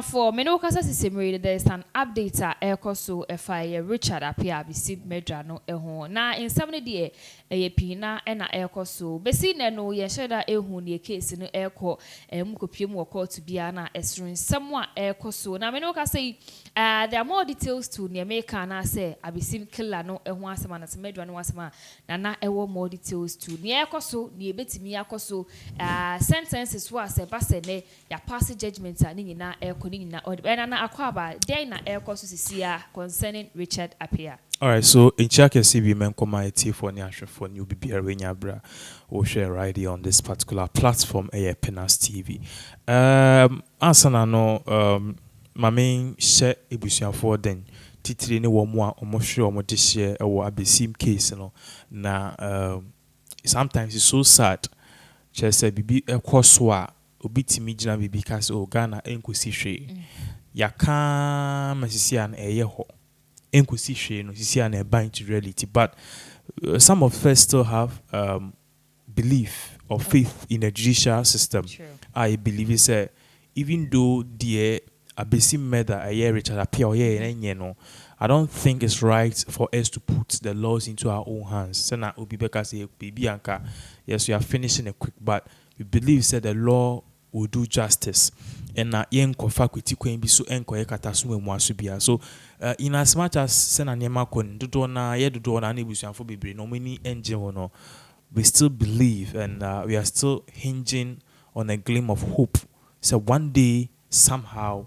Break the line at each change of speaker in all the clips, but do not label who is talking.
for me no kasa sisemre there's an update so FI Richard appear Abesim Medra no eho na in 70 de pina na so besi ne no ye sheda ehu ne case no eko mukopiem wo court bia na esrin samwa so na me no kasa there are more details to ne make na say Abesim killer no eho asema na Medra no asema na ewo more details to ne so ne betimi akoso sentences was se base ne ya pass judgment ani na na akwaba then na concerning Richard appear.
All right, so in check CB men committee for new BB bra or share right here on this particular platform Pinax TV. Answer no my main share ebusian for then titiri ne wo mo a omo hwe omo de share e wo Abesim case no na sometimes it's so sad just say bibi ekoso a obi timi gina bibi ka say o Ghana enkosi hwe yaka masisi an eye ho enkosi hwe no sisi an e bind to reality but some of us still have belief or faith in the judicial system.
True.
I believe is even though the Abesim murder a year Richard appear no, I don't think it's right for us to put the laws into our own hands. Sena Obibeka say baby anka yes we are finishing it quick but we believe that the law will do justice and na yen kofa kweti kwen bi so enko ye kataso mu aso bia so in as much as sena nyema kon dodo na ye dodo na na ebusuafo bebre no many engine no we still believe and we are still hinging on a gleam of hope so one day somehow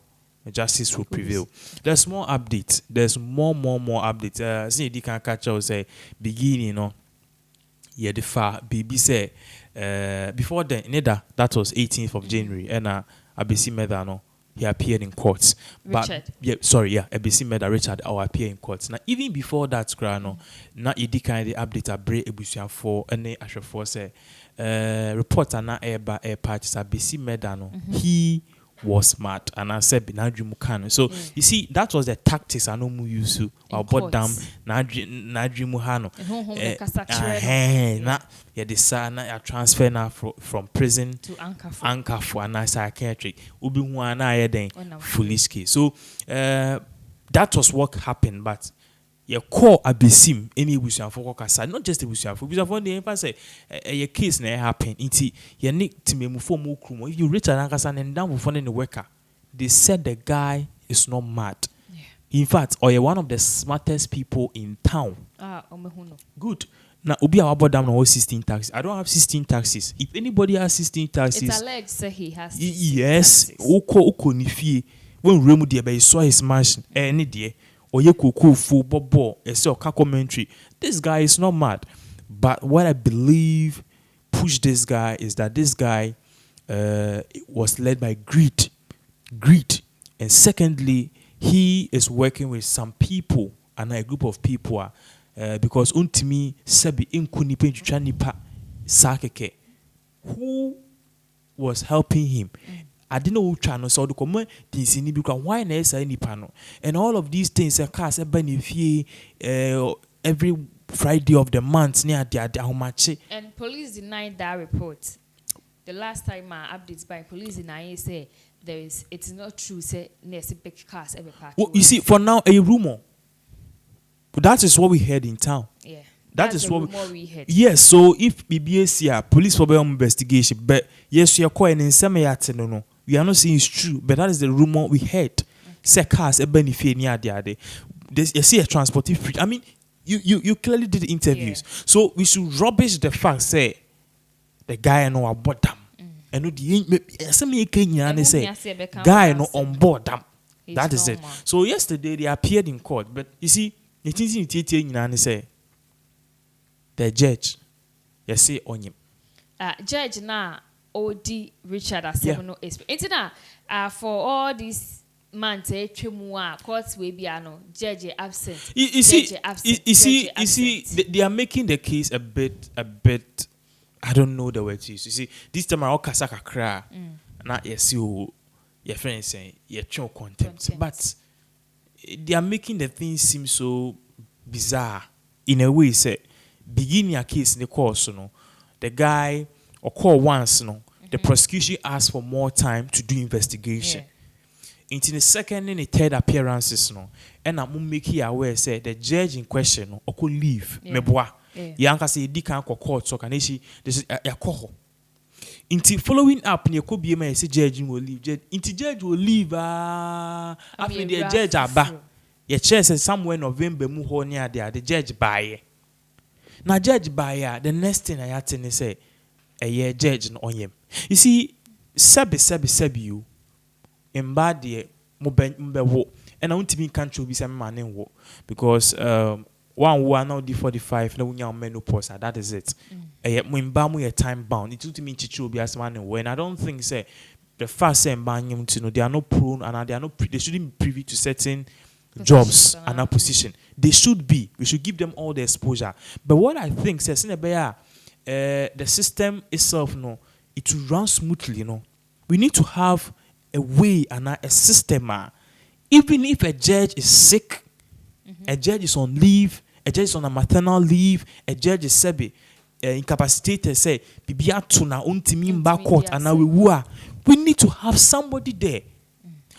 justice will prevail. There's more updates. There's more updates. See, you can catch us say beginning, you know. Yeah, the far baby say before then, that was 18th of January, and Abesim Medra no, he appeared in courts.
Richard.
But Abesim Medra Richard appear in courts. Now even before that, no, now you kind of update a break ebusian for any actual for say report na air patches Abesim Medra no he was mad and I said Binadri Mukano. So you see that was the tactics I know mu use to about damn Nadri Muhano. Na yeah the sana ya transfer now from prison
to
anchor for a psychiatric. Ubi wana ya den foolish case. So that was what happened but ye call Abesim any busian for kasa not just the busian for the emphasis say a case na happen inti ye nick to me mufo mo krumo if you reach an kasa and down for the worker they said the guy is not mad in fact or one of the smartest people in town good now obi about them no 16 taxes I don't have 16 taxes if anybody has 16 taxes
it's alleged say he has
yes oko ni fie when remu de be saw his mansion any there Oye kuku full bobo commentary. This guy is not mad. But what I believe pushed this guy is that this guy was led by greed. And secondly, he is working with some people and a group of people because untimi sebi inkuni penchucha nipa sakeke who was helping him. I didn't know which channel so the common things in because why na any panel and all of these things are cast benefit every Friday of the month near how much
and police denied that report. The last time my updates by police denied say it's not true say near big cars every park.
Well, you see for now a rumor. That is what we heard in town.
Yeah.
That is what
we heard.
Yes, so if BBS police for investigation, but yes, you are calling in some no. We are not saying it's true, but that is the rumor we heard. Say cars a benefit near the other. You see a transportive. I mean, you clearly did interviews, so we should rubbish the fact. Say the guy know about them, and the say guy know on board them. That is it. So yesterday they appeared in court, but you see, it is in say the judge, you say on him.
Judge na. OD Richard Asemno experience. For all these months, courts will be judge absent.
You see, they are making the case a bit. I don't know the word to use. You see, this time I kasaka cry. Not yes, your friends saying your contempt, but they are making the thing seem so bizarre in a way. Say, beginning a case in the course, the guy. Or call once, the prosecution asked for more time to do investigation. into the second and the third appearances no and I'm make you aware say the judge in question no or could leave meboa yanka say di kan court so can she this yakoho into following up near could be a say judge will leave judge will leave after the judge aba your chair says somewhere November mu ho near there the judge buy now judge buy the next thing I had to say a year judge on him you see sebi you in bad year mbe and I want to be country be some man in wo because one who are now D45 no unya menopause that is it mo your time bound it to mean chichu be as man in wo and I don't think say the first say mbanyum to know they are not prone and they are not they shouldn't be privy to certain jobs and a position they should be we should give them all the exposure but what I think says in the system itself no it will run smoothly you know we need to have a way and a system even if a judge is sick a judge is on leave a judge is on a maternal leave a judge is incapacitated say bibia to na untimi mba court and we need to have somebody there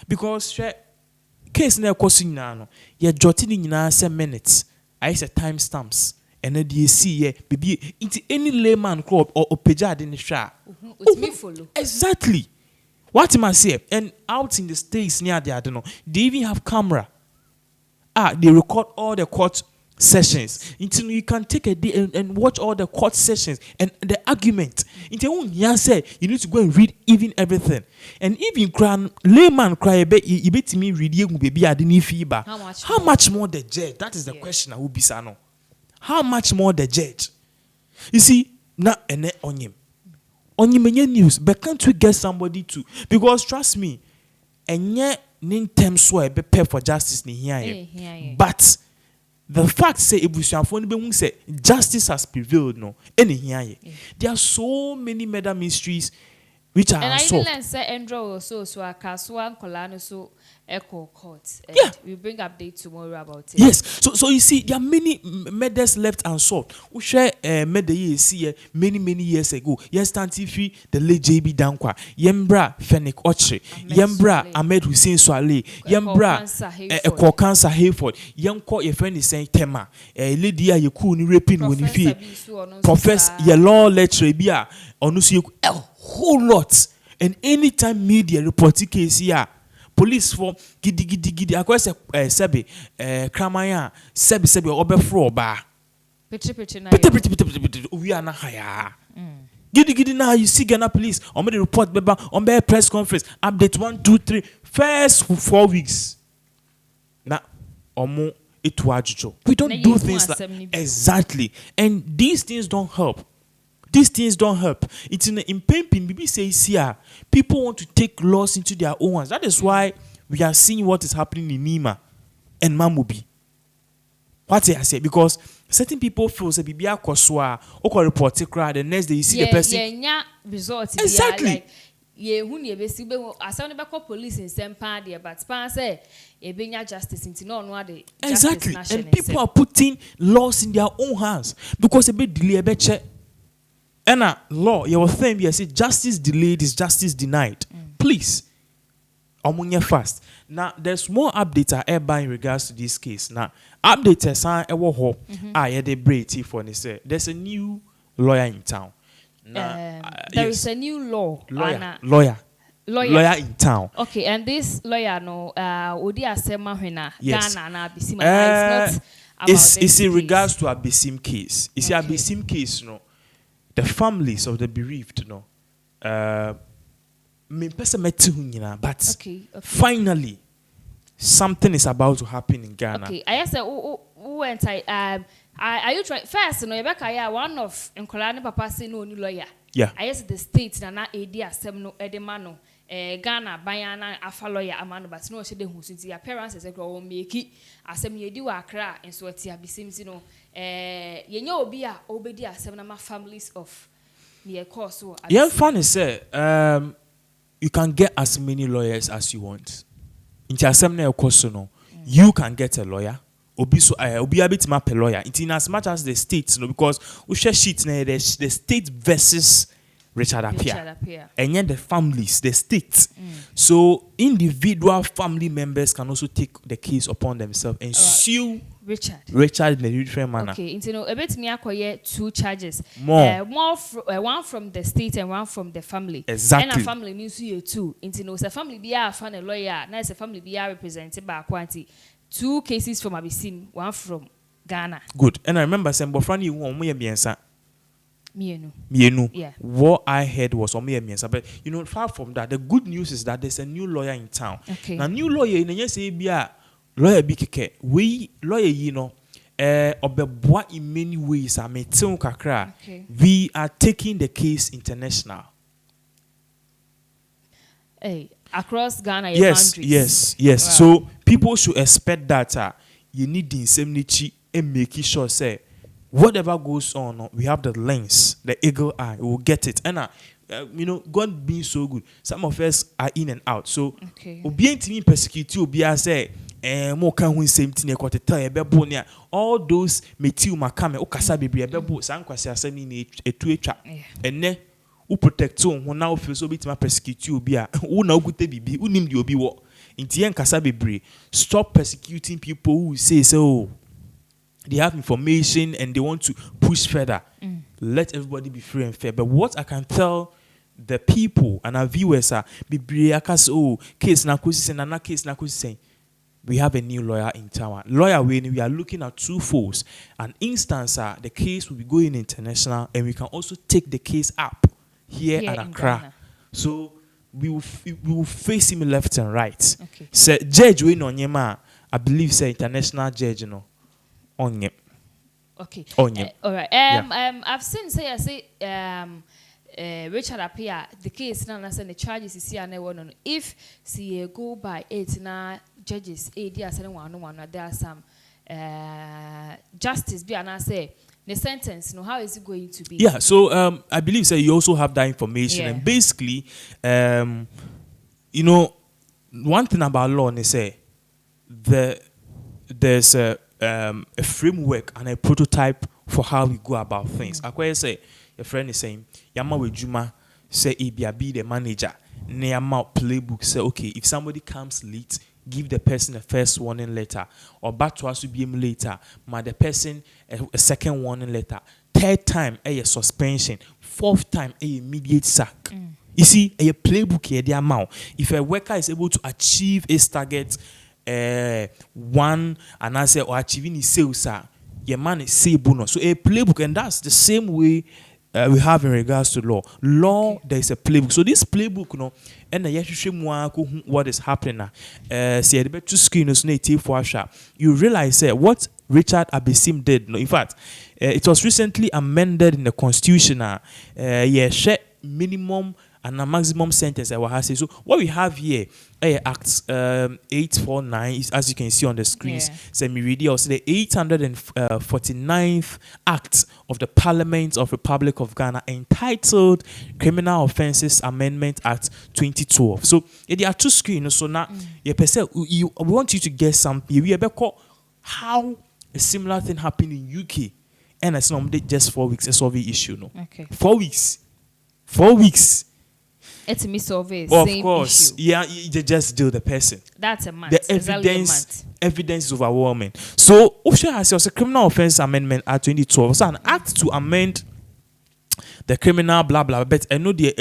because case na ekosi nyina no ye joti ni nyina say minutes I say time stamps and then you see yeah bibi into any layman club or peja de ni hwa
me follow
exactly what am I say and out in the states near there I don't know they even have camera they record all the court sessions until you can take a day and watch all the court sessions and the argument until you say you need to go and read even everything and even layman cry a bit you bet me read you baby I didn't fever how much more the judge that is the question I will be sano how much more the judge you see now and on him news but can't we get somebody to because trust me and yet nin term so be pay for justice ni here but the fact say ebusuafo no be say justice has prevailed no any here there are so many murder mysteries which are unsolved.
And I say Andrew so akaswa nkola so echo court we bring update tomorrow about it.
Yes, so you see there are many murders left unsolved. We share murder you see many years ago. Yes, TV the late JB Dankwa, Yembra Fenix Oche, Yembra Ahmed Hussein Swale, Yembra Cancer Hayford, Yemko your friend is saying Tema, lady ya ku ni raping when you feel Professor your law lecturer bia onusu a whole lot and anytime media report case here police for gidi akwese sebe kramaya sebe obefro ba
pete na
we are na haya gidi na you see Ghana police on the report beba on the press conference update 1 2 3 first 4 weeks na omo etu ajujo we don't do things like exactly and these things don't help. It's in the impending BB says here people want to take laws into their own hands. That is why we are seeing what is happening in Nima and Mamubi. What I say because certain people feel say BB akoswa or report the next day you see the person
results
exactly
who near Besibe as only back police in Sempa there but span say ebenya justice into no the
exactly and people are putting laws in their own hands because a bit delay a bit check. And law, your thing, you say justice delayed is justice denied. Please, omunye fast. Now, there's more updates in regards to this case. Now, updates are they break for say there's a new lawyer in town.
Now, there is a new
lawyer in town.
Okay, and this lawyer no Odi Asema Hena Ghana na Abesim it's not about
it's in regards to Abesim case. It's Abesim case no. The families of the bereaved, but finally, something is about to happen in Ghana.
Okay, I said, who went? Are you trying first? No, Rebecca, one of Nkolani Papa say no new lawyer.
Yeah.
I guess the state na AD Asem Edemano, Ghana Bayana afa lawyer amano, but no she de who since the appearance is a grow make Asem ye do Accra and so it's Abesim you know be a obedi Asem families of near course so
yeah funny say you can get as many lawyers as you want. In Asem na course no you can get a lawyer. Obi a bit map a lawyer. It's in as much as the states, because we share sheets the state versus Richard Appiah. And yet the families, the states. So individual family members can also take the case upon themselves and sue Richard in a different manner.
Okay, a bit me acquire 2 charges.
More.
One from the state and one from the family.
Exactly.
And a family means you 2. A family be a fan a lawyer, now it's a family be represented by quantity. 2 cases from Abesim, one from Ghana.
Good. And I remember saying, but Franny, you
Mienu. Yeah.
What I heard was but far from that, the good news is that there's a new lawyer in town.
Okay.
Now, new lawyer in the say be a lawyer bikeke. We lawyer, obeboa in many ways.
Okay.
We are taking the case international.
Hey, across Ghana,
yes. Wow. So people should expect that you need the indemnity and making sure say whatever goes on, we have the lens, the eagle eye, we will get it. And God being so good, some of us are in and out. So being to me persecute you, be I say more can win same thing all those metiu makame okasa bebre bebo sankwase asemi ni etu etwa enne who protect you who now feel so bit ma persecute you be a who na ogute bibi unim di obi wo nti yen kasa bebre. Stop persecuting people who say so they have information and they want to push further. Let everybody be free and fair. But what I can tell the people and our viewers are case na case na we have a new lawyer in town. Lawyer when we are looking at 2 folds. An instance the case will be going international and we can also take the case up here at Accra. So we will face him left and right.
Okay.
So judge we no nyema, I believe say international judge on him.
Okay.
On him.
All right. I've seen Richard Appiah, the case now the charges is here no. If see go by 8 now judges there are some justice be and I say the sentence how is it going to be?
Yeah, so I believe you also have that information and basically one thing about law they say there's a framework and a prototype for how we go about things. I say your friend is saying Yama Wejuma say Ibia be the manager. Neyama playbook say okay, if somebody comes late, give the person a first warning letter, or back to us to be later, the person a second warning letter. 3rd time a suspension, 4th time a immediate sack. You see, a playbook here the amount. If a worker is able to achieve his target, one and I say or achieving his sales, your man is say bonus. So a playbook, and that's the same way we have in regards to law. Law, there is a playbook. So this playbook, and what is happening now. See, the better screen is native for you realize what Richard Abesim did. In fact, it was recently amended in the constitution. Minimum and a maximum sentence. So what we have here, Act 849, is, as you can see on the screens, the 849th Act of the Parliament of Republic of Ghana, entitled Criminal Offences Amendment Act 2012. So there are 2 screens. So now, we want you to get something. We about how a similar thing happened in UK, and it's not just 4 weeks. A solve issue, no.
Okay.
4 weeks. 4 weeks.
It's a misolve.
Of course, issue. Yeah, you just deal the person.
That's a month.
The evidence is overwhelming. So, Osha has a criminal offense amendment Act 2012. So, an act to amend the criminal blah blah. But I know the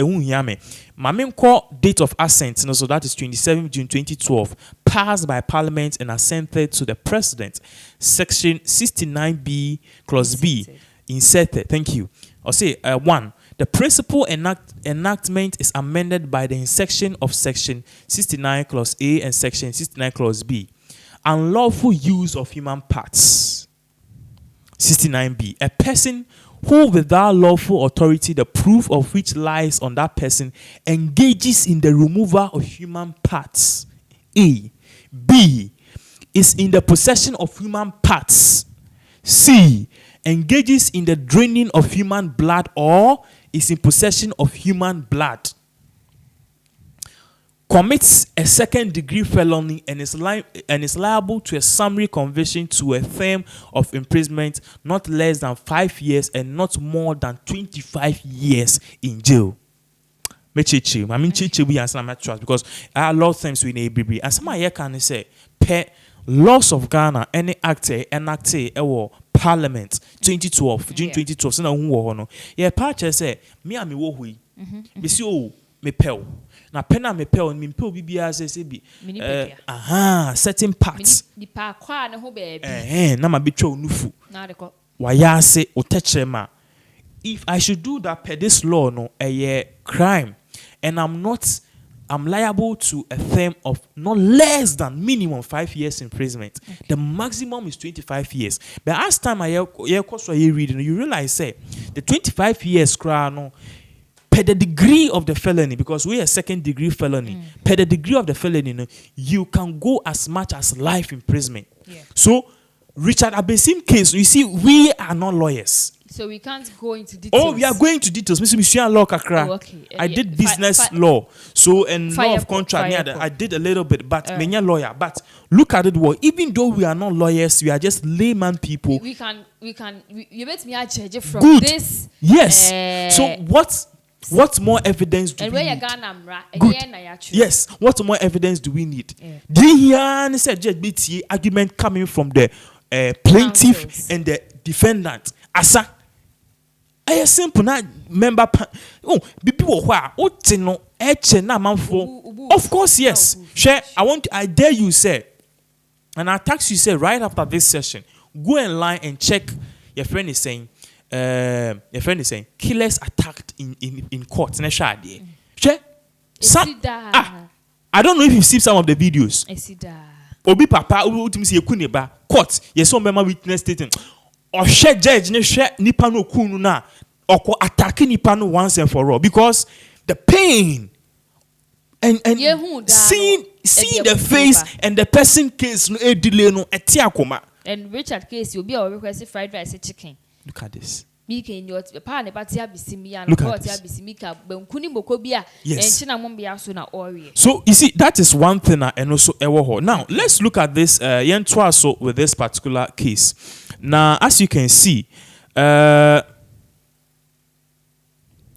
my main core date of assent. So that is 27 June 2012, passed by Parliament and assented to the President. Section 69B, Clause B, inserted. Thank you. I'll say 1. The principal enactment is amended by the insertion of Section 69 Clause A and Section 69 Clause B. Unlawful use of human parts. 69B. A person who without lawful authority, the proof of which lies on that person, engages in the removal of human parts. A. B. Is in the possession of human parts. C. Engages in the draining of human blood or is in possession of human blood. Commits a 2nd-degree felony and is liable to a summary conviction to a term of imprisonment not less than 5 years and not more than 25 years in jail. mechichi. I mean chichi we answer my trust because a lot of things we need BB. And some I can say pe laws of Ghana any actor enacted Parliament 2012 June 2012 so na hu wo no. Yeah patch say me am wo hui. Me si o me pel. Na pena me pel me pel bibia say bi certain parts.
Nipa kwa ne ho baby.
Na ma betwa onufu.
Na de ko.
Waya say otechrema. If I should do that per this law, no, a crime, and I'm liable to a term of not less than minimum 5 years imprisonment. Okay. The maximum is 25 years. But as time I reading, you realize say the 25 years no, per the degree of the felony, because we are second degree felony, per the degree of the felony, no, you can go as much as life imprisonment. Yeah. So Richard Abesim case, you see, we are not lawyers.
So we can't go into details.
Oh, we are going to details. Mr. llξr.
Oh, okay.
I did business law. So, and law of contract. I did a little bit, but many lawyer. But look at it well. Even though we are not lawyers, we are just layman people.
You bet me I judge from
good.
This.
Yes. So what more evidence do we need? Good. Yes. What more evidence do we need? The said JBT argument coming from the plaintiff counsels and the defendant. Asa. I simple na member people no na manfo. Of course, yes. Share. I dare you say, and I tax you say right after this session, go in line and check. Your friend is saying, killers attacked in court. Share. I don't know if you've seen some of the videos. Obi papa ultimately say kuneba court. Yes, some member witness statement. Or share judge ne share nipa no kunu na or attacking nipa no once and for all because the pain and seeing the face and the person case no e delay no etiakoma.
And Richard case you be or request fried rice chicken.
Look at this.
Look at
yes. So you see that is one thing and also now let's look at this so with this particular case. Now as you can see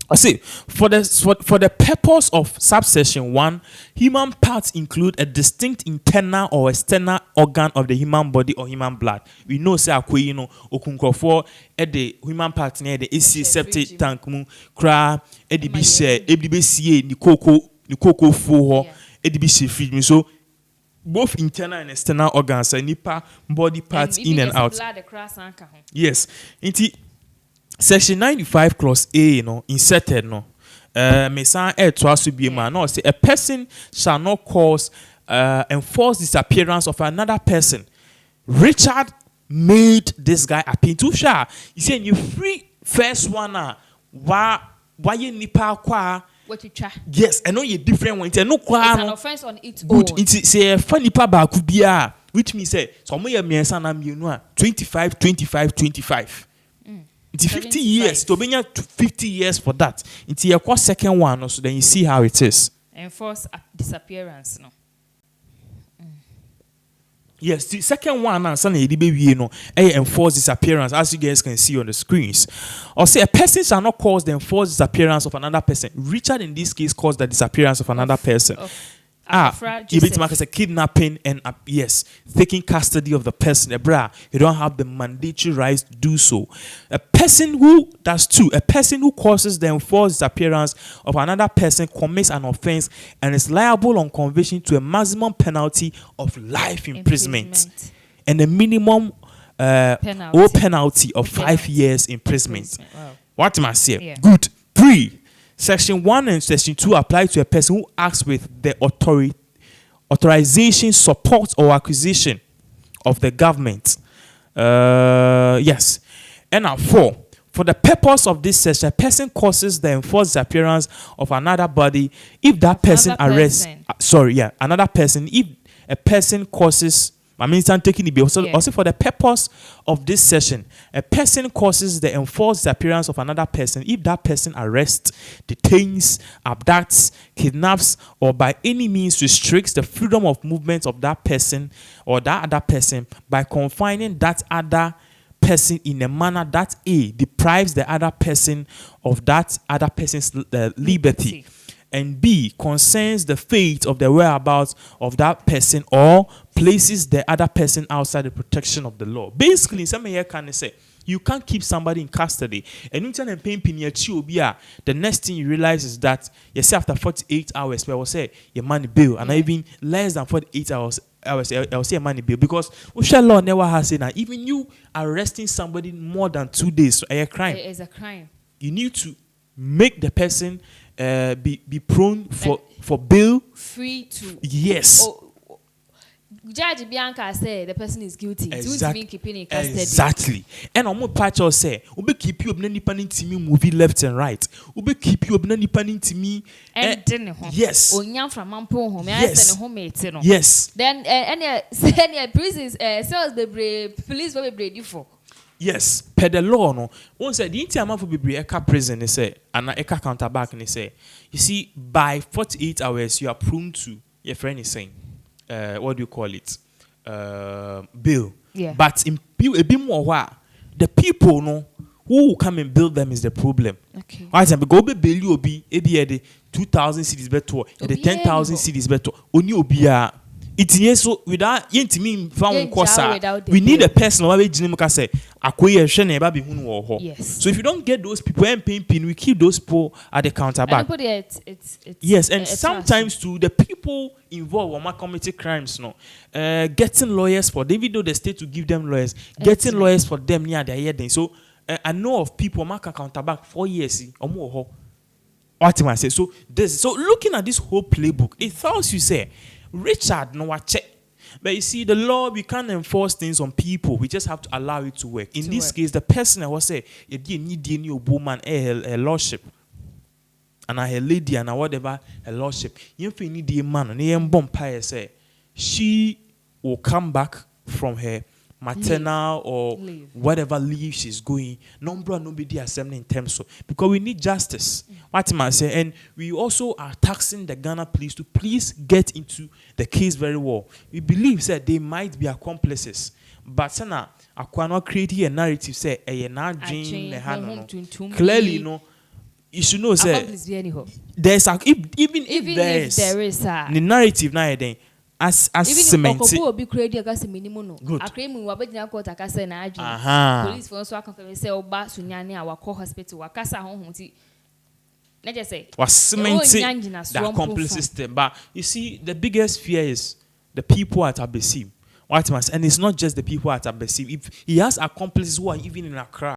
I see for the purpose of subsection 1, human parts include a distinct internal or external organ of the human body or human blood. We know say akwe okunkrofo the human part near the AC septic tank mu kra bi share bi sie ni koko fo ho bi share feed so both internal and external organs nipa body parts in and out. Yes. Section 95 clause A, inserted Mesan to be man. No, say a person shall not cause enforce disappearance of another person. Richard made this guy appear to sha. He said you free first one why you nipa kwa.
What you try?
Yes, I know you different one. It's an
offense on its own.
Good. It's say funny pa ba could be which means say so me na 25. It's 50 years. To be 50 years for that. It's your second one, so then you see how it is.
Enforce disappearance, no.
Yes, the second one enforce disappearance, as you guys can see on the screens. Or say a person shall not cause the enforced disappearance of another person. Richard in this case caused the disappearance of another person. It's a kidnapping and yes, taking custody of the person. You don't have the mandatory rights to do so. A person who causes the enforced disappearance of another person commits an offense and is liable on conviction to a maximum penalty of life imprisonment and a minimum penalty of 5 years imprisonment. Wow. What am I saying? Yeah. Good. 3. Section 1 and Section 2 apply to a person who acts with the authorization, support, or acquisition of the government. Yes. And now 4. For the purpose of this section, a person causes the enforced disappearance of another body if that person arrests. Another person. If a person causes. Taking it also for the purpose of this session, a person causes the enforced disappearance of another person if that person arrests, detains, abducts, kidnaps, or by any means restricts the freedom of movement of that person or that other person by confining that other person in a manner that deprives the other person of that other person's liberty. and B, concerns the fate of the whereabouts of that person or places the other person outside the protection of the law. Basically, some here can say you can't keep somebody in custody. And you tell them the next thing you realize is that you say after 48 hours, where I will say your money bill, and even less than 48 hours. I'll say a money bill because Osha law never has said that even you arresting somebody more than 2 days a crime.
It is a crime.
You need to make the person be prone for bail.
Free to.
Yes.
Judge Bianca said the person is guilty.
Exactly.
Keeping in custody.
Exactly. And I'm patch or say, Ube keep you obnani panning to me movie left and right. Ube keep you obnani panning to me.
And
yes.
Onyam from Mampo home.
Yes. Yes.
Then any prisons cells be police will be brave for.
Yes, per the law no. One said the intima for be eka prison they say and eka counterback they say. You see, by 48 hours you are prone to your friend is saying. What do you call it? Bill.
Yeah.
But in a bit more the people no who will come and build them is the problem.
Okay.
Right, and go be bill you be the 2,000 cities better, the 10,000 cities better. Only obia. It's yes so without yentimi found kosa. We need a person who will say akoye shene eba be hunu wo.
Yes.
So if you don't get those people and pin, we keep those people at the counterback.
It's
yes, and sometimes too the people involved when committing crimes no getting lawyers for them, even though the state to give them lawyers, getting lawyers for them near their head. So I know of people who can counterback 4 years or more. What am I say? So looking at this whole playbook, it tells you say Richard no what check. But you see, the law, we can't enforce things on people. We just have to allow it to work. In this case, the person I was say, you need any woman, a lordship, and a lady, and whatever, a lordship. You need a man, and a bumpire say, she will come back from her maternal or whatever leave she's going. Nobody assembly in terms of because we need justice. What am I saying? And we also are taxing the Ghana police to please get into the case very well. We believe that they might be accomplices, but sana not creating a narrative say a not dream clearly no. You should know say there's a, even if there is the narrative now then. As cement.
Even be created as a minimum.
Good.
A cream will be now called a casa and I. Police for so I can say, oh, Basunyani, our co hospital, a casa home. Let us say,
was cementing the accomplice system. But you see, the biggest fear is the people at Abesim. And it's not just the people at Abesim. If he has accomplices who are even in Accra.